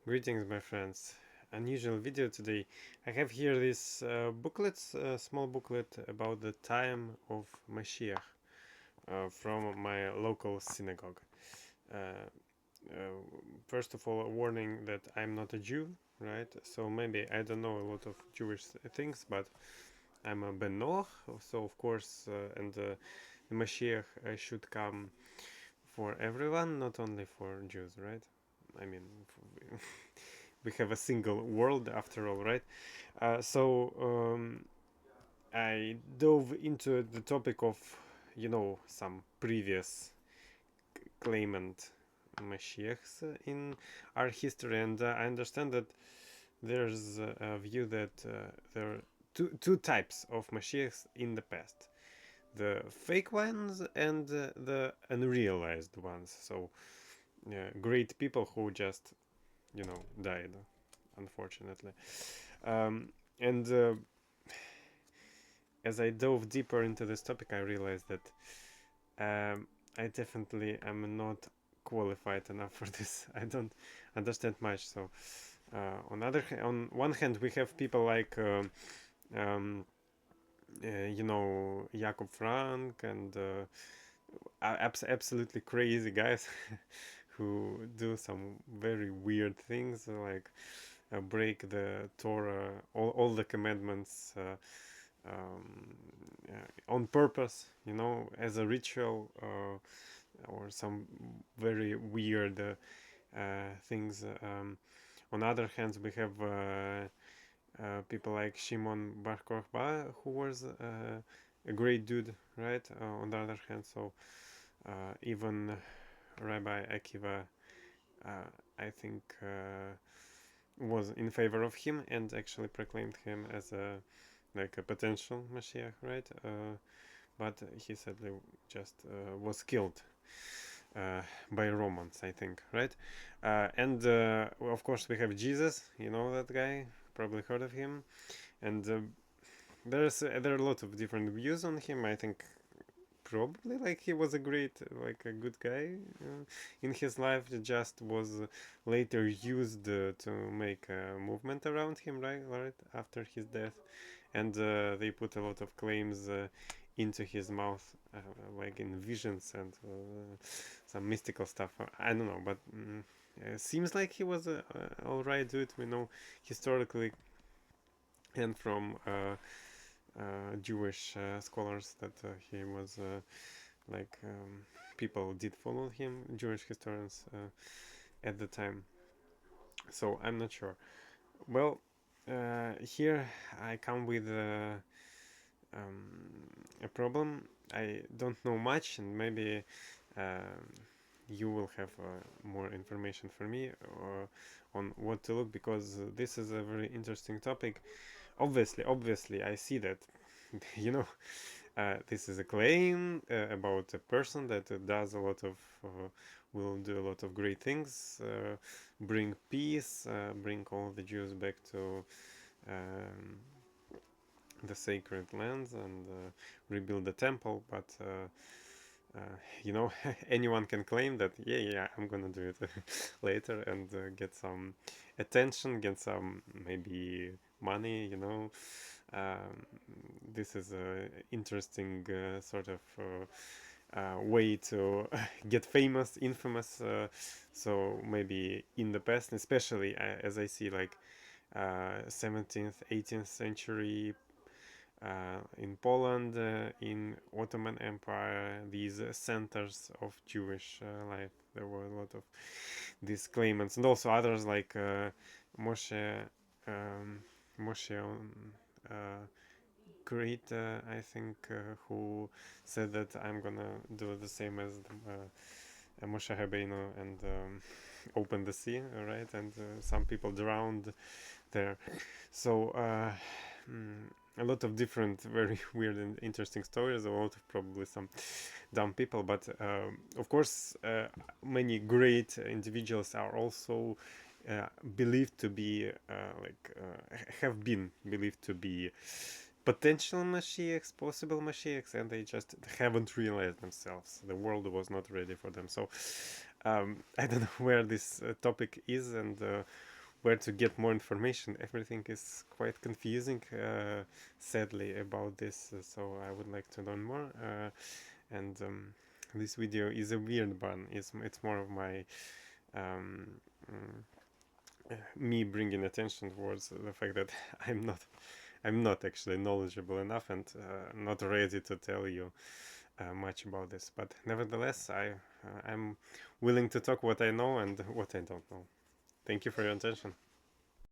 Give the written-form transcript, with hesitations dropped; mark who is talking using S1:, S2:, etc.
S1: Greetings, my friends. Unusual video today. I have here this booklet, small booklet about the time of Mashiach from my local synagogue. Uh, uh, First of all, a warning that I'm not a Jew, right? So maybe I don't know a lot of Jewish things, but I'm a Ben Noach, so of course, and the Mashiach should come for everyone, not only for Jews, right? I mean, we have a single world after all, right? So I dove into the topic of, some previous claimant Mashiachs in our history, and I understand that there's a view that there are two types of Mashiachs in the past: the fake ones and the unrealized ones. So, great people who just, died, unfortunately. And as I dove deeper into this topic, I realized that I definitely am not qualified enough for this. I don't understand much. So, on one hand, we have people like, Jakob Frank and absolutely crazy guys who do some very weird things, like break the Torah, all the commandments. On purpose, as a ritual, or some very weird things. On other hands, we have people like Shimon Bar Kokhba, who was a great dude, right? On the other hand, so even Rabbi Akiva, uh, I think, was in favor of him and actually proclaimed him as a potential Mashiach, right? But he sadly just was killed by Romans, I think, right? And of course we have Jesus, you know that guy, probably heard of him, and there are a lot of different views on him. I think probably like he was a great, like a good guy in his life. It just was later used to make a movement around him, right after his death, and they put a lot of claims into his mouth, like in visions and some mystical stuff. I don't know, but seems like he was a alright dude. We know historically and from Jewish scholars that he was like people did follow him, Jewish historians at the time. So I'm not sure. Well, here I come with a problem. I don't know much, and maybe you will have more information for me on what to look, because this is a very interesting topic. Obviously, I see that, you know, this is a claim about a person that does a lot of, will do a lot of great things, bring peace, bring all the Jews back to um, the sacred lands, and rebuild the temple. But you know, anyone can claim that, yeah, I'm gonna do it later and get some attention, get some maybe money, um, this is a interesting sort of way to get famous, infamous. So maybe in the past, especially as I see, like 17th, 18th century in Poland, in Ottoman Empire, these centers of Jewish life. There were a lot of these claimants, and also others like Moshe, um, Moshe uh, Great, I think, who said that I'm gonna do the same as Moshe Rabbeinu and open the sea, right? And some people drowned there. So a lot of different, very weird and interesting stories. A lot of probably some dumb people, but of course, many great individuals are also believed to be have been believed to be potential Mashiachs, possible Mashiachs, and they just haven't realized themselves. The world was not ready for them. So I don't know where this topic is and where to get more information. Everything is quite confusing, sadly, about this. So I would like to learn more. And this video is a weird one. It's more of my um, me bringing attention towards the fact that I'm not I'm not actually knowledgeable enough and not ready to tell you much about this. But nevertheless, I'm willing to talk what I know and what I don't know. Thank you for your attention.